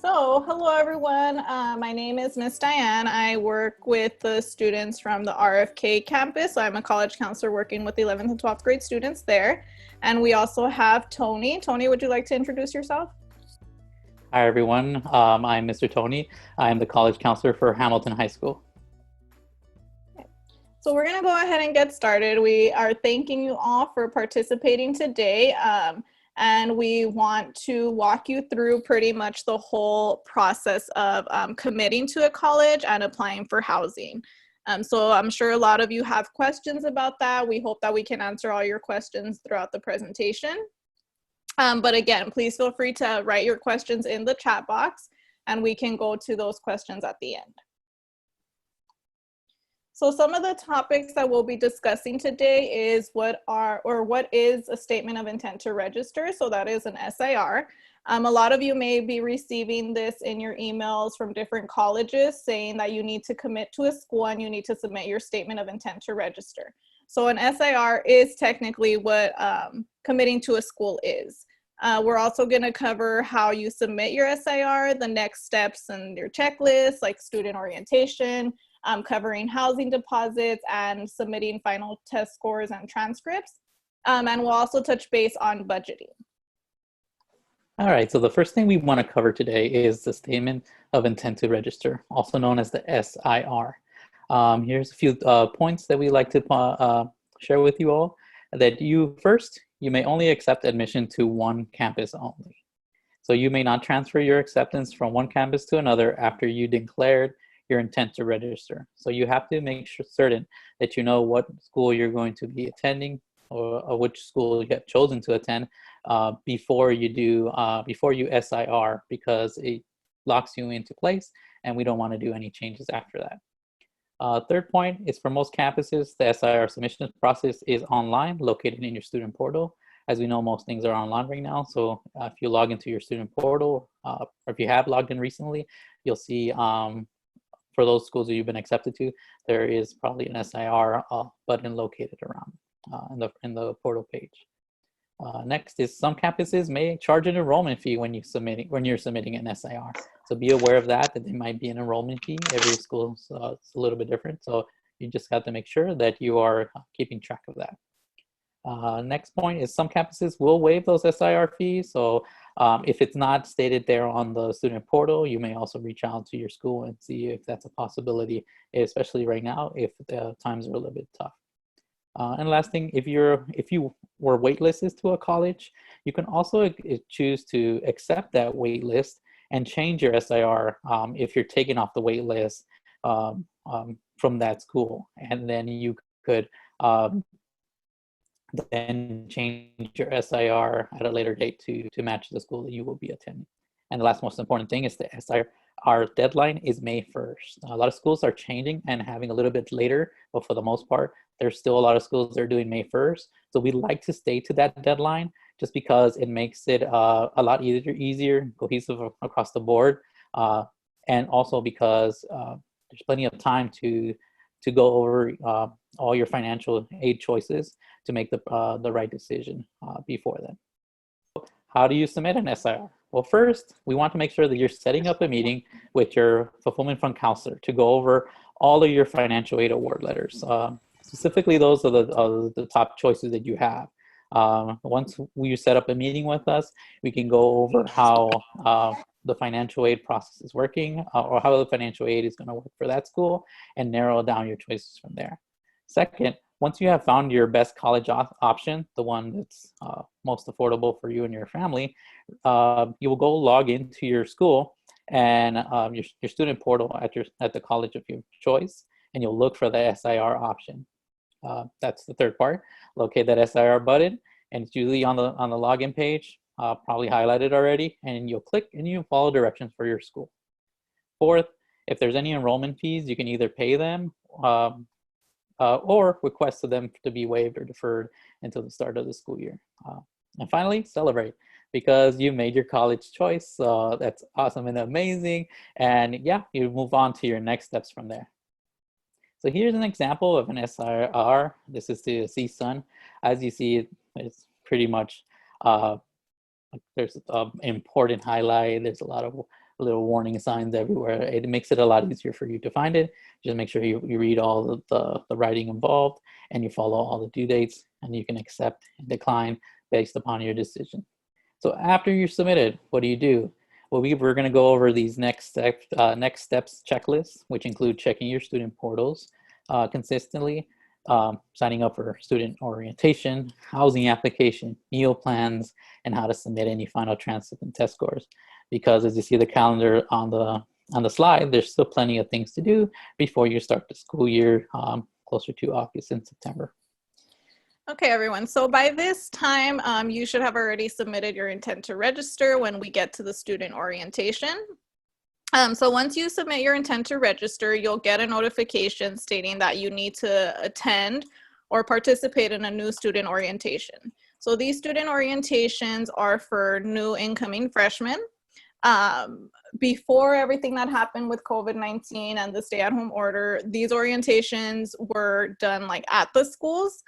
So, hello everyone. My name is Miss Diane. I work with the students from the RFK campus. I'm a college counselor working with the 11th and 12th grade students there. And we also have Tony. Tony, would you like to introduce yourself? Hi, everyone. I'm Mr. Tony. I'm the college counselor for Hamilton High School. So we're going to go ahead and get started. We are thanking you all for participating today. And we want to walk you through pretty much the whole process of committing to a college and applying for housing. So I'm sure a lot of you have questions about that. We hope that we can answer all your questions throughout the presentation. But again, please feel free to write your questions in the chat box and we can go to those questions at the end. So some of the topics that we'll be discussing today is what is a statement of intent to register. So that is an SIR. A lot of you may be receiving this in your emails from different colleges saying that you need to commit to a school and you need to submit your statement of intent to register. So an SIR is technically what committing to a school is. We're also going to cover how you submit your SIR, the next steps and your checklist like student orientation, covering housing deposits and submitting final test scores and transcripts. And we'll also touch base on budgeting. All right, so the first thing we want to cover today is the Statement of Intent to Register, also known as the SIR. Here's a few points that we like to share with you all. That you may only accept admission to one campus only. So you may not transfer your acceptance from one campus to another after you declared your intent to register. So you have to make certain that you know what school you're going to be attending or which school you have chosen to attend before you SIR, because it locks you into place and we don't want to do any changes after that. Third point is, for most campuses, the SIR submission process is online, located in your student portal. As we know, most things are online right now. So if you log into your student portal, or if you have logged in recently, you'll see for those schools that you've been accepted to, there is probably an SIR button located around in the portal page. Next is, some campuses may charge an enrollment fee when you're submitting an SIR. So be aware of that there might be an enrollment fee. Every school is a little bit different. So you just have to make sure that you are keeping track of that. Next point is, some campuses will waive those SIR fees. So if it's not stated there on the student portal, you may also reach out to your school and see if that's a possibility, especially right now if the times are a little bit tough. And last thing, if you were waitlisted to a college, you can also choose to accept that waitlist and change your SIR if you're taken off the wait list from that school. And then you could then change your SIR at a later date to match the school that you will be attending. And the last most important thing is the SIR. Our deadline is May 1st. A lot of schools are changing and having a little bit later, but for the most part, there's still a lot of schools that are doing May 1st. So we'd like to stay to that deadline just because it makes it a lot easier, cohesive across the board. And also because there's plenty of time to go over all your financial aid choices to make the right decision before then. How do you submit an SIR? Well, first, we want to make sure that you're setting up a meeting with your fulfillment fund counselor to go over all of your financial aid award letters. Specifically, those are the top choices that you have. Once you set up a meeting with us, we can go over how the financial aid process is working, or how the financial aid is going to work for that school, and narrow down your choices from there. Second, once you have found your best college option, the one that's most affordable for you and your family, you will go log into your school and your student portal at the college of your choice, and you'll look for the SIR option. That's the third part. Locate that SIR button, and it's usually on the login page, probably highlighted already, and you'll click and you follow directions for your school. Fourth, if there's any enrollment fees, you can either pay them or request for them to be waived or deferred until the start of the school year. And finally, celebrate, because you made your college choice. That's awesome and amazing. And yeah, you move on to your next steps from there. So here's an example of an SIR. This is the CSUN. As you see, it's pretty much, there's an important highlight. There's a lot of little warning signs everywhere. It makes it a lot easier for you to find it. Just make sure you read all of the writing involved and you follow all the due dates, and you can accept and decline based upon your decision. So after you submit it, what do you do? Well, we're going to go over these next steps checklists, which include checking your student portals consistently, signing up for student orientation, housing application, meal plans, and how to submit any final transcript and test scores. Because as you see the calendar on the slide, there's still plenty of things to do before you start the school year, closer to August and September. Okay, everyone. So by this time, you should have already submitted your intent to register when we get to the student orientation. So once you submit your intent to register, you'll get a notification stating that you need to attend or participate in a new student orientation. So these student orientations are for new incoming freshmen. Before everything that happened with COVID-19 and the stay-at-home order, these orientations were done like at the schools.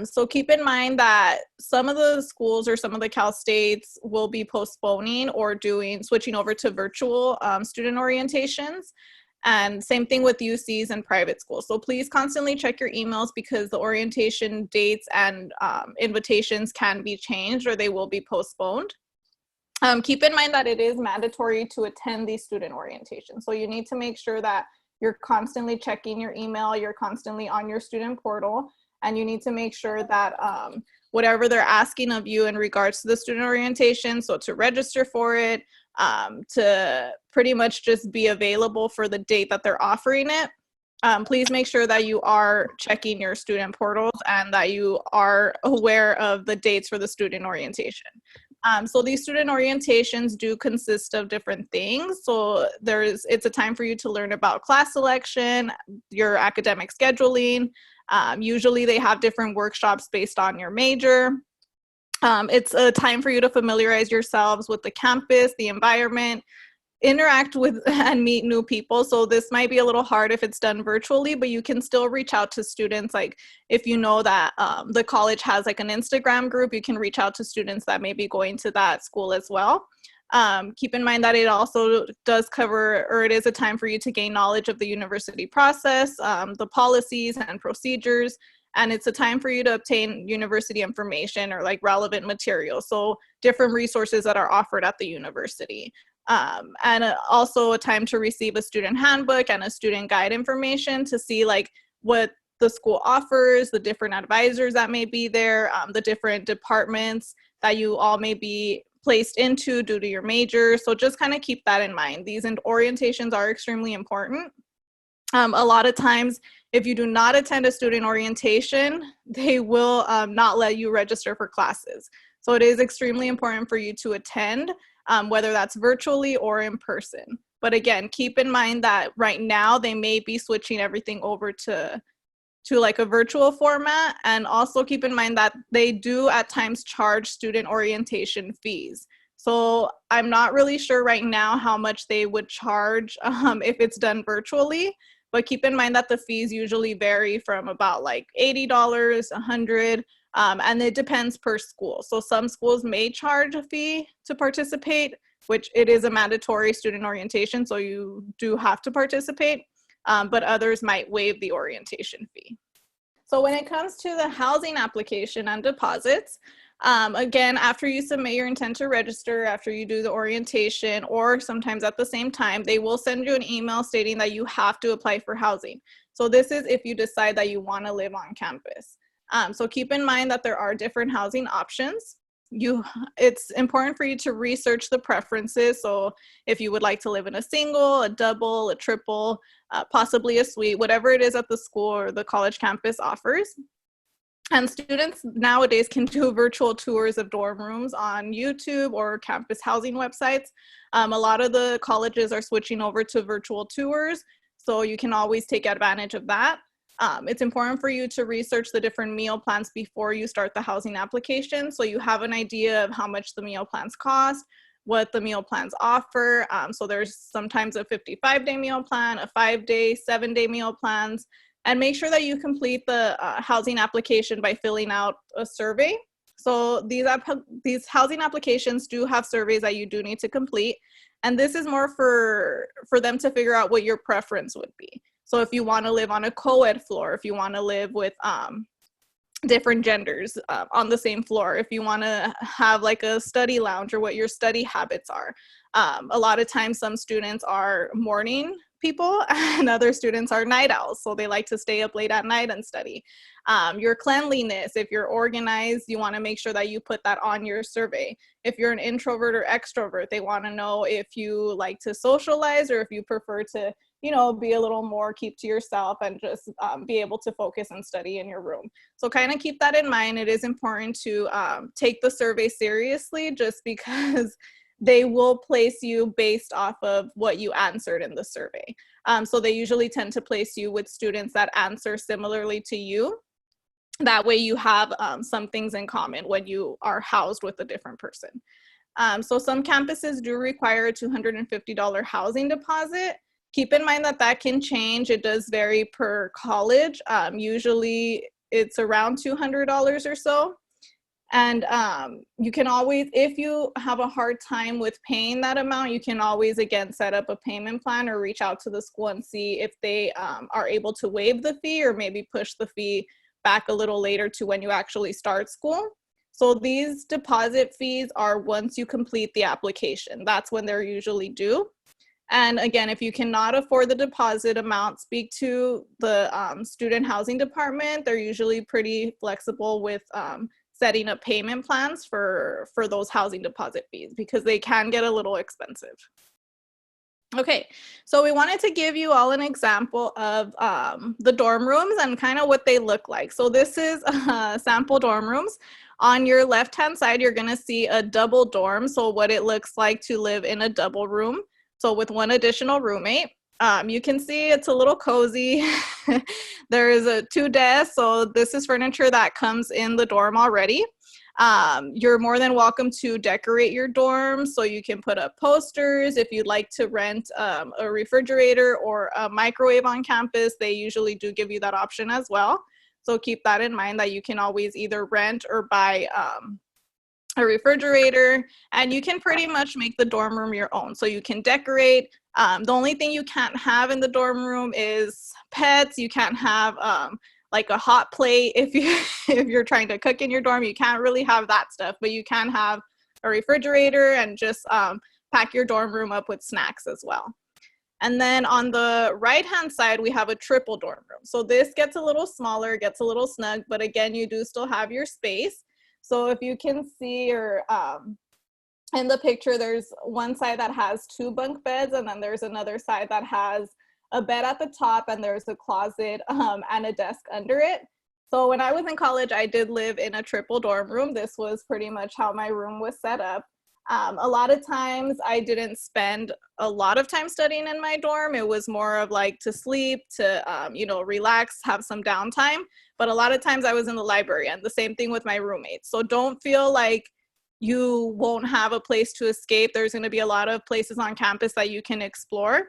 So keep in mind that some of the schools or some of the Cal States will be postponing or switching over to virtual student orientations. And same thing with UCs and private schools. So please constantly check your emails, because the orientation dates and invitations can be changed or they will be postponed. Keep in mind that it is mandatory to attend these student orientations. So you need to make sure that you're constantly checking your email, you're constantly on your student portal, and you need to make sure that whatever they're asking of you in regards to the student orientation, so to register for it, to pretty much just be available for the date that they're offering it, please make sure that you are checking your student portals and that you are aware of the dates for the student orientation. So these student orientations do consist of different things. So it's a time for you to learn about class selection, your academic scheduling. Usually they have different workshops based on your major. It's a time for you to familiarize yourselves with the campus, the environment, interact with and meet new people. So this might be a little hard if it's done virtually, but you can still reach out to students. Like if you know that the college has like an Instagram group, you can reach out to students that may be going to that school as well. Keep in mind that it also does cover, or it is a time for you to gain knowledge of the university process, the policies and procedures, and it's a time for you to obtain university information or like relevant materials. So different resources that are offered at the university. And also a time to receive a student handbook and a student guide information to see like what the school offers, the different advisors that may be there, the different departments that you all may be placed into due to your major. So just kind of keep that in mind. These orientations are extremely important. A lot of times, if you do not attend a student orientation, they will not let you register for classes. So it is extremely important for you to attend, whether that's virtually or in person. But again, keep in mind that right now they may be switching everything over to like a virtual format. And also keep in mind that they do at times charge student orientation fees. So I'm not really sure right now how much they would charge if it's done virtually, but keep in mind that the fees usually vary from about like $80, $100, and it depends per school. So some schools may charge a fee to participate, which it is a mandatory student orientation, so you do have to participate, but others might waive the orientation fee. So when it comes to the housing application and deposits, again, after you submit your intent to register, after you do the orientation, or sometimes at the same time, they will send you an email stating that you have to apply for housing. So this is if you decide that you want to live on campus. So keep in mind that there are different housing options. It's important for you to research the preferences. So if you would like to live in a single, a double, a triple, possibly a suite, whatever it is that the school or the college campus offers. And students nowadays can do virtual tours of dorm rooms on YouTube or campus housing websites. A lot of the colleges are switching over to virtual tours, so you can always take advantage of that. It's important for you to research the different meal plans before you start the housing application, so you have an idea of how much the meal plans cost, what the meal plans offer. So there's sometimes a 55-day meal plan, a 5-day, 7-day meal plans, and make sure that you complete the housing application by filling out a survey. So these housing applications do have surveys that you do need to complete. And this is more for them to figure out what your preference would be. So if you want to live on a co-ed floor, if you want to live with different genders on the same floor, if you want to have like a study lounge, or what your study habits are. A lot of times some students are morning people and other students are night owls, so they like to stay up late at night and study. Your cleanliness, if you're organized, you want to make sure that you put that on your survey. If you're an introvert or extrovert, they want to know if you like to socialize or if you prefer to, you know, be a little more keep to yourself and just be able to focus and study in your room. So kind of keep that in mind. It is important to take the survey seriously, just because they will place you based off of what you answered in the survey. So they usually tend to place you with students that answer similarly to you. That way you have some things in common when you are housed with a different person. So some campuses do require a $250 housing deposit. Keep in mind that that can change. It does vary per college. Usually it's around $200 or so. And you can always, if you have a hard time with paying that amount, you can always, again, set up a payment plan or reach out to the school and see if they are able to waive the fee or maybe push the fee back a little later to when you actually start school. So these deposit fees are once you complete the application. That's when they're usually due. And again, if you cannot afford the deposit amount, speak to the student housing department. They're usually pretty flexible with setting up payment plans for those housing deposit fees, because they can get a little expensive. Okay, so we wanted to give you all an example of the dorm rooms and kind of what they look like. So this is sample dorm rooms. On your left-hand side, you're gonna see a double dorm. So what it looks like to live in a double room. So with one additional roommate. You can see it's a little cozy. There is 2 desks, so this is furniture that comes in the dorm already. You're more than welcome to decorate your dorm, so you can put up posters. If you'd like to rent a refrigerator or a microwave on campus, they usually do give you that option as well. So keep that in mind, that you can always either rent or buy a refrigerator, and you can pretty much make the dorm room your own. So you can decorate. The only thing you can't have in the dorm room is pets. You can't have like a hot plate if you're trying to cook in your dorm. You can't really have that stuff, but you can have a refrigerator and just pack your dorm room up with snacks as well. And then on the right-hand side, we have a triple dorm room. So this gets a little smaller, gets a little snug, but again, you do still have your space. So if you can see, or in the picture, there's one side that has 2 bunk beds, and then there's another side that has a bed at the top, and there's a closet and a desk under it. So when I was in college, I did live in a triple dorm room. This was pretty much how my room was set up. A lot of times I didn't spend a lot of time studying in my dorm. It was more of like to sleep, to you know, relax, have some downtime. But a lot of times I was in the library, and the same thing with my roommates. So don't feel like you won't have a place to escape. There's going to be a lot of places on campus that you can explore.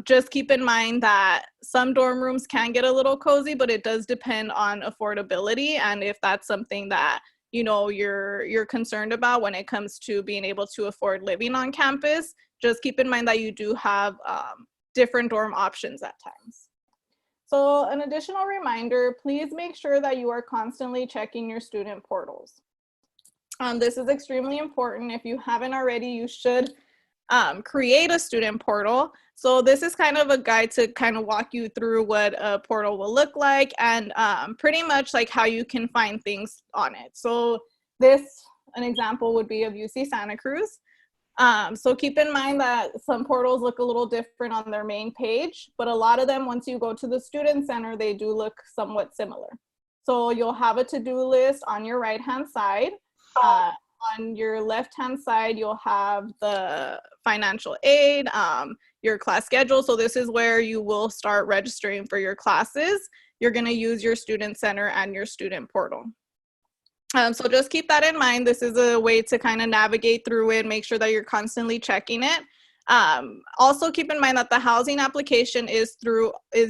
Just keep in mind that some dorm rooms can get a little cozy, but it does depend on affordability, and if that's something that, you know, you're concerned about when it comes to being able to afford living on campus. Just keep in mind that you do have different dorm options at times. So an additional reminder, please make sure that you are constantly checking your student portals. This is extremely important. If you haven't already, you should create a student portal. So this is kind of a guide to kind of walk you through what a portal will look like, and pretty much like how you can find things on it. So an example would be of UC Santa Cruz. So keep in mind that some portals look a little different on their main page, but a lot of them, once you go to the student center, they do look somewhat similar. So you'll have a to-do list on your right-hand side. On your left-hand side, you'll have the financial aid, your class schedule. So this is where you will start registering for your classes. You're going to use your student center and your student portal. So just keep that in mind. This is a way to kind of navigate through it, make sure that you're constantly checking it. Also keep in mind that the housing application is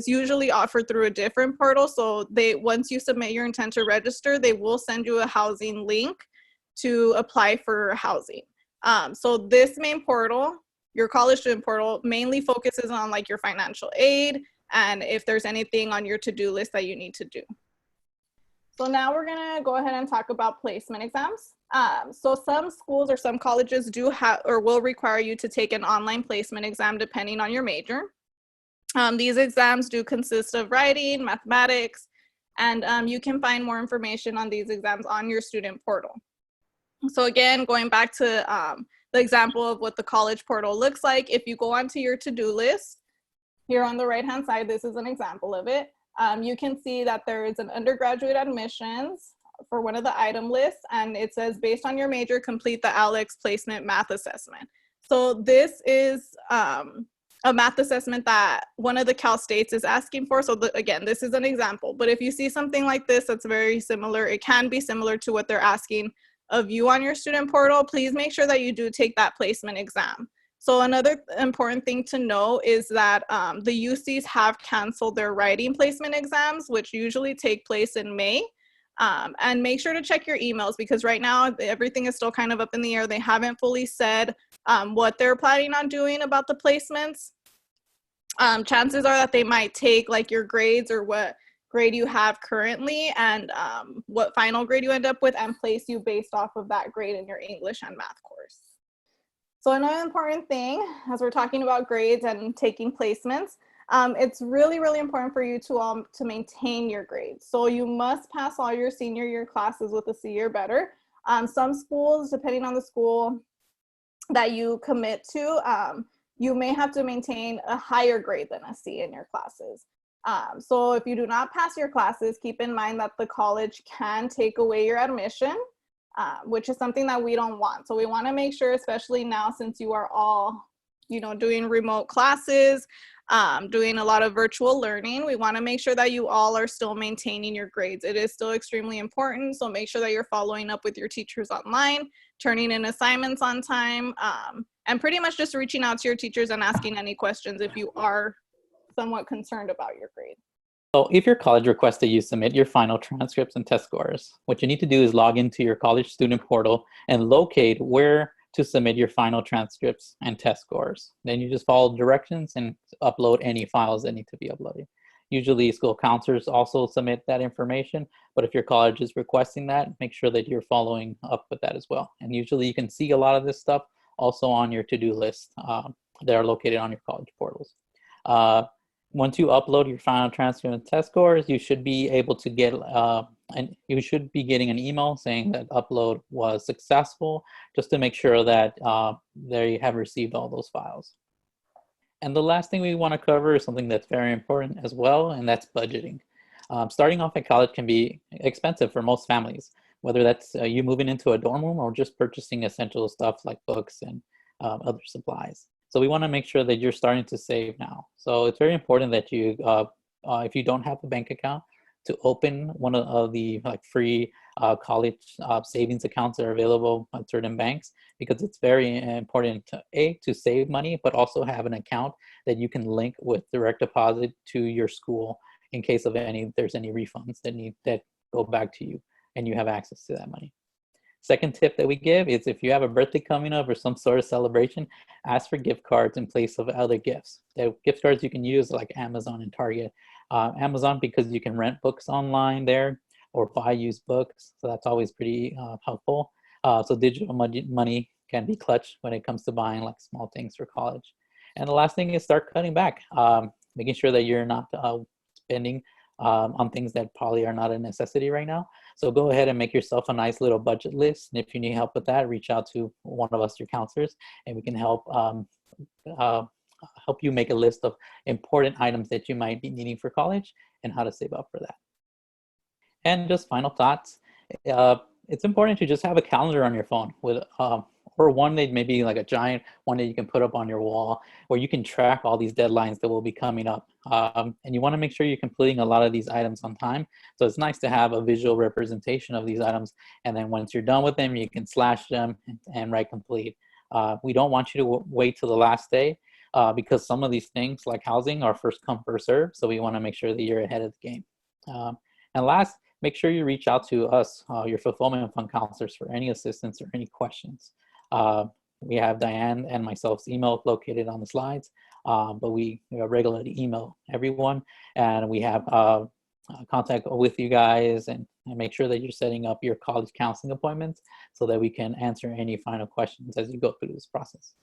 usually offered through a different portal. So once you submit your intent to register, they will send you a housing link to apply for housing. So this main portal, your college student portal, mainly focuses on like your financial aid and if there's anything on your to-do list that you need to do. So now we're gonna go ahead and talk about placement exams. So some schools or some colleges do have or will require you to take an online placement exam depending on your major. These exams do consist of writing, mathematics, and you can find more information on these exams on your student portal. So again, going back to the example of what the college portal looks like, if you go onto your to-do list, here on the right-hand side, this is an example of it. You can see that there is an undergraduate admissions for one of the item lists, and it says, based on your major, complete the ALEX placement math assessment. So this is a math assessment that one of the Cal States is asking for. So again, this is an example, but if you see something like this that's very similar, it can be similar to what they're asking of you on your student portal, please make sure that you do take that placement exam. So another important thing to know is that the UCs have canceled their writing placement exams, which usually take place in May. And make sure to check your emails because right now everything is still kind of up in the air. They haven't fully said what they're planning on doing about the placements. Chances are that they might take like your grades or what grade you have currently and what final grade you end up with and place you based off of that grade in your English and math course. So another important thing, as we're talking about grades and taking placements, it's really, really important for you to maintain your grades. So you must pass all your senior year classes with a C or better. Some schools, depending on the school that you commit to, you may have to maintain a higher grade than a C in your classes. So if you do not pass your classes, keep in mind that the college can take away your admission. Which is something that we don't want. So we want to make sure, especially now since you are all, doing remote classes, doing a lot of virtual learning, we want to make sure that you all are still maintaining your grades. It is still extremely important. So make sure that you're following up with your teachers online, turning in assignments on time, and pretty much just reaching out to your teachers and asking any questions if you are somewhat concerned about your grade. So if your college requests that you submit your final transcripts and test scores, what you need to do is log into your college student portal and locate where to submit your final transcripts and test scores. Then you just follow directions and upload any files that need to be uploaded. Usually school counselors also submit that information, but if your college is requesting that, make sure that you're following up with that as well. And usually you can see a lot of this stuff also on your to-do list that are located on your college portals. Once you upload your final transcript and test scores, you should be able to get, and you should be getting an email saying that upload was successful, just to make sure that they have received all those files. And the last thing we want to cover is something that's very important as well, and that's budgeting. Starting off at college can be expensive for most families, whether that's you moving into a dorm room or just purchasing essential stuff like books and other supplies. So we want to make sure that you're starting to save now. So it's very important that you, if you don't have a bank account, to open one of the free college savings accounts that are available at certain banks, because it's very important to save money, but also have an account that you can link with direct deposit to your school in case of there's any refunds that go back to you and you have access to that money. Second tip that we give is if you have a birthday coming up or some sort of celebration, ask for gift cards in place of other gifts. The gift cards you can use like Amazon and Target. Amazon because you can rent books online there or buy used books. So that's always pretty helpful. So digital money can be clutch when it comes to buying like small things for college. And the last thing is start cutting back, making sure that you're not spending on things that probably are not a necessity right now. So go ahead and make yourself a nice little budget list. And if you need help with that, reach out to one of us, your counselors, and we can help you make a list of important items that you might be needing for college and how to save up for that. And just final thoughts. It's important to just have a calendar on your phone with or one that maybe like a giant one that you can put up on your wall where you can track all these deadlines that will be coming up. And you want to make sure you're completing a lot of these items on time. So it's nice to have a visual representation of these items. And then once you're done with them, you can slash them and write complete. We don't want you to wait till the last day because some of these things like housing are first come, first serve. So we want to make sure that you're ahead of the game. And last, make sure you reach out to us, your fulfillment fund counselors, for any assistance or any questions. We have Diane and myself's email located on the slides, but we regularly email everyone, and we have contact with you guys and make sure that you're setting up your college counseling appointments so that we can answer any final questions as you go through this process.